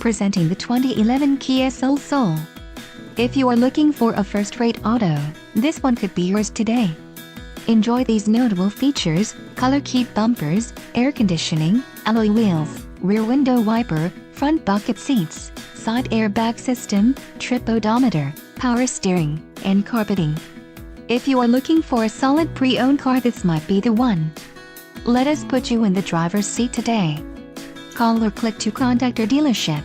presenting the 2011 Kia Soul. If you are looking for a first-rate auto, this one could be yours today. Enjoy these notable features: color keyed bumpers, air conditioning, alloy wheels, rear window wiper, front bucket seats, side airbag system, trip odometer, power steering, and carpeting. If you are looking for a solid pre-owned car, this might be the one. Let us put you in the driver's seat today. Call or click to contact our dealership.